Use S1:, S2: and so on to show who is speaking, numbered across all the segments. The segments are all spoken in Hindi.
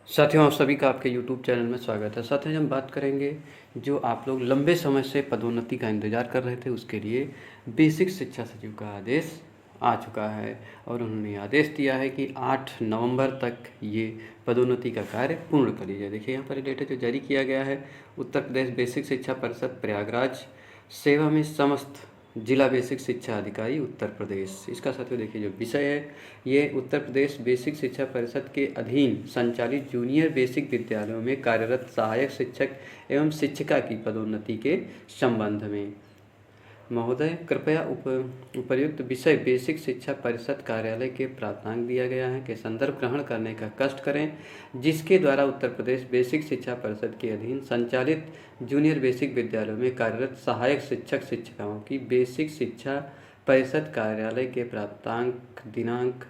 S1: साथियों, आप सभी का आपके यूट्यूब चैनल में स्वागत है। साथियों, हम बात करेंगे जो आप लोग लंबे समय से पदोन्नति का इंतज़ार कर रहे थे, उसके लिए बेसिक शिक्षा सचिव का आदेश आ चुका है और उन्होंने आदेश दिया है कि 8 नवंबर तक ये पदोन्नति का कार्य पूर्ण कर लीजिए। देखिए यहाँ पर डेटा जो जारी किया गया है, उत्तर प्रदेश बेसिक शिक्षा परिषद प्रयागराज सेवा में समस्त जिला बेसिक शिक्षा अधिकारी उत्तर प्रदेश, इसका साथियों देखिए जो विषय है, ये उत्तर प्रदेश बेसिक शिक्षा परिषद के अधीन संचालित जूनियर बेसिक विद्यालयों में कार्यरत सहायक शिक्षक एवं शिक्षिका की पदोन्नति के संबंध में। महोदय, कृपया उपर्युक्त विषय बेसिक शिक्षा परिषद कार्यालय के प्राप्तांक दिया गया है के संदर्भ ग्रहण करने का कष्ट करें, जिसके द्वारा उत्तर प्रदेश बेसिक शिक्षा परिषद के अधीन संचालित जूनियर बेसिक विद्यालयों में कार्यरत सहायक शिक्षक शिक्षिकाओं की बेसिक शिक्षा परिषद कार्यालय के प्राप्तांक दिनांक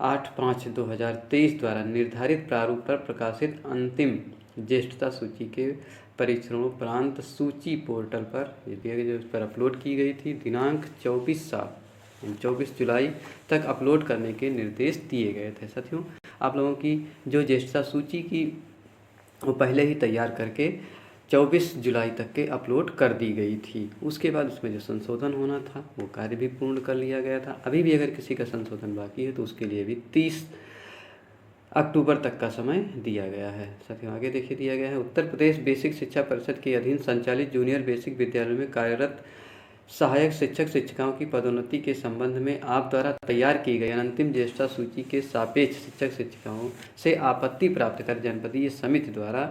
S1: 8/5/2023 द्वारा निर्धारित प्रारूप पर प्रकाशित अंतिम ज्येष्ठता सूची के परीक्षणोपरांत सूची पोर्टल पर जो इस पर अपलोड की गई थी दिनांक 24 जुलाई तक अपलोड करने के निर्देश दिए गए थे। साथियों, आप लोगों की जो ज्येष्ठता सूची की वो पहले ही तैयार करके 24 जुलाई तक के अपलोड कर दी गई थी। उसके बाद उसमें जो संशोधन होना था वो कार्य भी पूर्ण कर लिया गया था। अभी भी अगर किसी का संशोधन बाकी है तो उसके लिए भी 30 अक्टूबर तक का समय दिया गया है। साथियों, आगे देखिए दिया गया है, उत्तर प्रदेश बेसिक शिक्षा परिषद के अधीन संचालित जूनियर बेसिक विद्यालयों में कार्यरत सहायक शिक्षक शिक्षिकाओं की पदोन्नति के संबंध में आप द्वारा तैयार की गई अंतिम ज्येष्ठता सूची के सापेक्ष शिक्षक शिक्षिकाओं से आपत्ति प्राप्त कर जनपदीय समिति द्वारा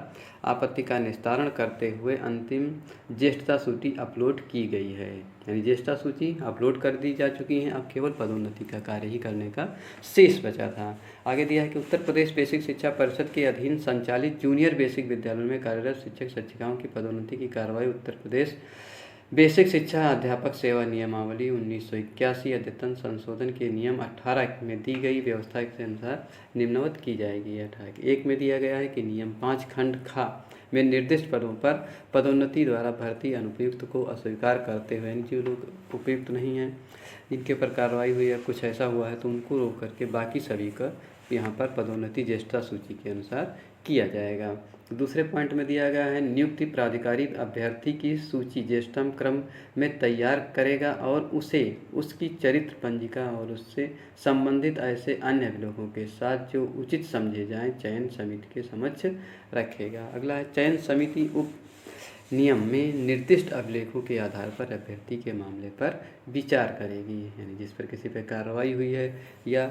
S1: आपत्ति का निस्तारण करते हुए अंतिम ज्येष्ठता सूची अपलोड की गई है। यानी ज्येष्ठता सूची अपलोड कर दी जा चुकी है, अब केवल पदोन्नति का कार्य ही करने का शेष बचा था। आगे दिया है कि उत्तर प्रदेश बेसिक शिक्षा परिषद के अधीन संचालित जूनियर बेसिक विद्यालयों में कार्यरत शिक्षक शिक्षिकाओं की पदोन्नति की कार्रवाई उत्तर प्रदेश बेसिक शिक्षा अध्यापक सेवा नियमावली 1981 अद्यतन संशोधन के नियम 18 में दी गई व्यवस्था के अनुसार निम्नवत की जाएगी। 18 में दिया गया है कि नियम 5 खंड खा में निर्दिष्ट पदों पर पदोन्नति द्वारा भर्ती अनुपयुक्त को अस्वीकार करते हुए, जो लोग उपयुक्त नहीं हैं, जिनके पर कार्रवाई हुई या कुछ ऐसा हुआ है तो उनको रोक करके बाकी सभी का यहाँ पर पदोन्नति ज्येष्ठता सूची के अनुसार किया जाएगा। दूसरे पॉइंट में दिया गया है, नियुक्ति प्राधिकारी अभ्यर्थी की सूची ज्येष्ठतम क्रम में तैयार करेगा और उसे उसकी चरित्र पंजिका और उससे संबंधित ऐसे अन्य अभिलेखों के साथ जो उचित समझे जाएं चयन समिति के समक्ष रखेगा। अगला है, चयन समिति उप नियम में निर्दिष्ट अभिलेखों के आधार पर अभ्यर्थी के मामले पर विचार करेगी। यानी जिस पर किसी पर कार्रवाई हुई है या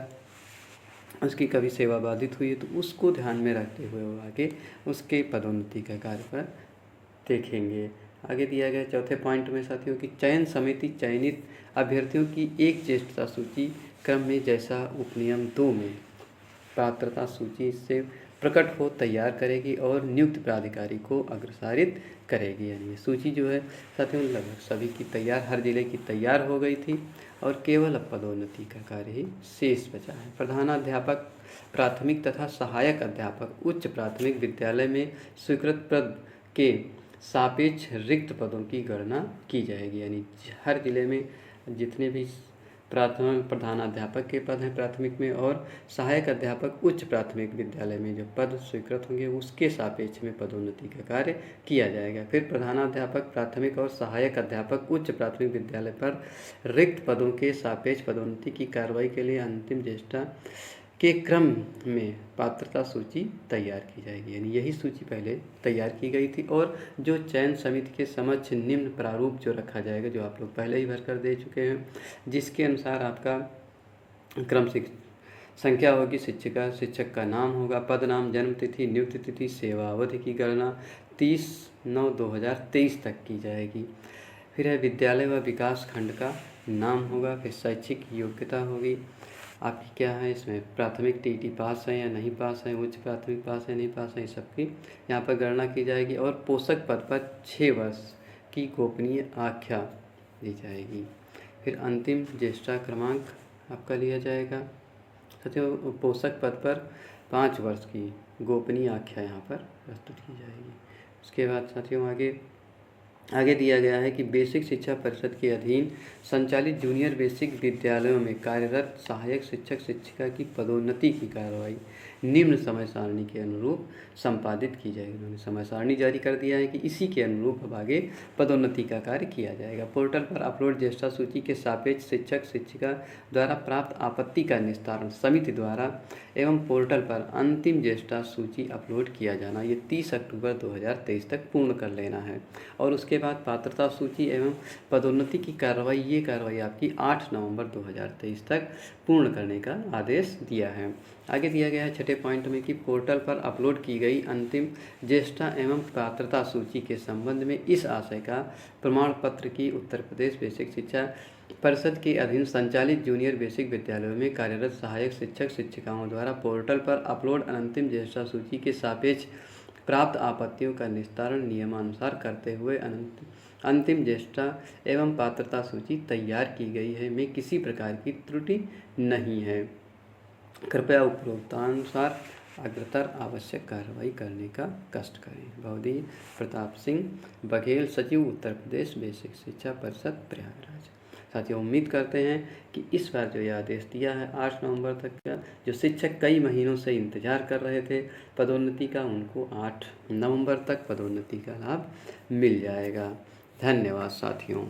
S1: उसकी कभी सेवा बाधित हुई है तो उसको ध्यान में रखते हुए वो आगे उसके पदोन्नति का कार्य पर देखेंगे। आगे दिया गया चौथे पॉइंट में साथियों की चयन समिति चयनित अभ्यर्थियों की एक ज्येष्ठता सूची क्रम में जैसा उपनियम 2 में पात्रता सूची से प्रकट हो तैयार करेगी और नियुक्त प्राधिकारी को अग्रसारित करेगी। यानी ये सूची जो है साथियों लगभग सभी की तैयार, हर जिले की तैयार हो गई थी और केवल अब पदोन्नति का कार्य ही शेष बचा है। प्रधानाध्यापक प्राथमिक तथा सहायक अध्यापक उच्च प्राथमिक विद्यालय में स्वीकृत पद के सापेक्ष रिक्त पदों की गणना की जाएगी। यानी हर जिले में जितने भी प्रधानाध्यापक के पद हैं प्राथमिक में और सहायक अध्यापक उच्च प्राथमिक विद्यालय में जो पद स्वीकृत होंगे उसके सापेक्ष में पदोन्नति का कार्य किया जाएगा। फिर प्रधानाध्यापक प्राथमिक और सहायक अध्यापक उच्च प्राथमिक विद्यालय पर रिक्त पदों के सापेक्ष पदोन्नति की कार्रवाई के लिए अंतिम ज्येष्ठता के क्रम में पात्रता सूची तैयार की जाएगी। यानी यही सूची पहले तैयार की गई थी और जो चयन समिति के समक्ष निम्न प्रारूप जो रखा जाएगा, जो आप लोग पहले ही भर कर दे चुके हैं, जिसके अनुसार आपका क्रम संख्या होगी, शिक्षिका शिक्षक का नाम होगा, पद नाम, जन्म तिथि, नियुक्ति तिथि, सेवा अवधि की गणना 30/9/2023 तक की जाएगी। फिर है विद्यालय व विकास खंड का नाम होगा, फिर शैक्षिक योग्यता होगी आपकी क्या है, इसमें प्राथमिक टीटी पास है या नहीं पास है, उच्च प्राथमिक पास है नहीं पास है, इस सबकी यहाँ पर गणना की जाएगी और पोषक पद पर 6 वर्ष की गोपनीय आख्या दी जाएगी। फिर अंतिम ज्येष्ठता क्रमांक आपका लिया जाएगा। साथियों, पोषक पद पर 5 वर्ष की गोपनीय आख्या यहाँ पर प्रस्तुत की जाएगी। उसके बाद साथियों आगे दिया गया है कि बेसिक शिक्षा परिषद के अधीन संचालित जूनियर बेसिक विद्यालयों में कार्यरत सहायक शिक्षक शिक्षिका की पदोन्नति की कार्रवाई निम्न समय सारणी के अनुरूप संपादित की जाएगी। उन्होंने समय सारणी जारी कर दिया है कि इसी के अनुरूप अब आगे पदोन्नति का कार्य किया जाएगा। पोर्टल पर अपलोड ज्येष्ठता सूची के सापेक्ष शिक्षक शिक्षिका द्वारा प्राप्त आपत्ति का निस्तारण समिति द्वारा एवं पोर्टल पर अंतिम ज्येष्ठता सूची अपलोड किया जाना, ये 30 अक्टूबर 2023 तक पूर्ण कर लेना है। और उसके बाद पात्रता सूची एवं पदोन्नति की कार्रवाई, ये कार्रवाई आपकी 8 नवंबर 2023 तक पूर्ण करने का आदेश दिया है। आगे दिया गया है छठे पॉइंट में कि पोर्टल पर अपलोड की गई अंतिम ज्येष्ठता एवं पात्रता सूची के संबंध में इस आशय का प्रमाण पत्र की उत्तर प्रदेश बेसिक शिक्षा परिषद के अधीन संचालित जूनियर बेसिक विद्यालयों में कार्यरत सहायक शिक्षक शिक्षिकाओं द्वारा पोर्टल पर अपलोड अंतिम ज्येष्ठता सूची के सापेक्ष प्राप्त आपत्तियों का निस्तारण नियमानुसार करते हुए अंतिम ज्येष्ठता एवं पात्रता सूची तैयार की गई है, में किसी प्रकार की त्रुटि नहीं है। कृपया उपरोक्तानुसार अग्रतर आवश्यक कार्रवाई करने का कष्ट करें। भवदीय प्रताप सिंह बघेल, सचिव उत्तर प्रदेश बेसिक शिक्षा परिषद प्रयागराज। साथियों, उम्मीद करते हैं कि इस बार जो यह आदेश दिया है 8 नवंबर तक का, जो शिक्षक कई महीनों से इंतजार कर रहे थे पदोन्नति का, उनको 8 नवंबर तक पदोन्नति का लाभ मिल जाएगा। धन्यवाद साथियों।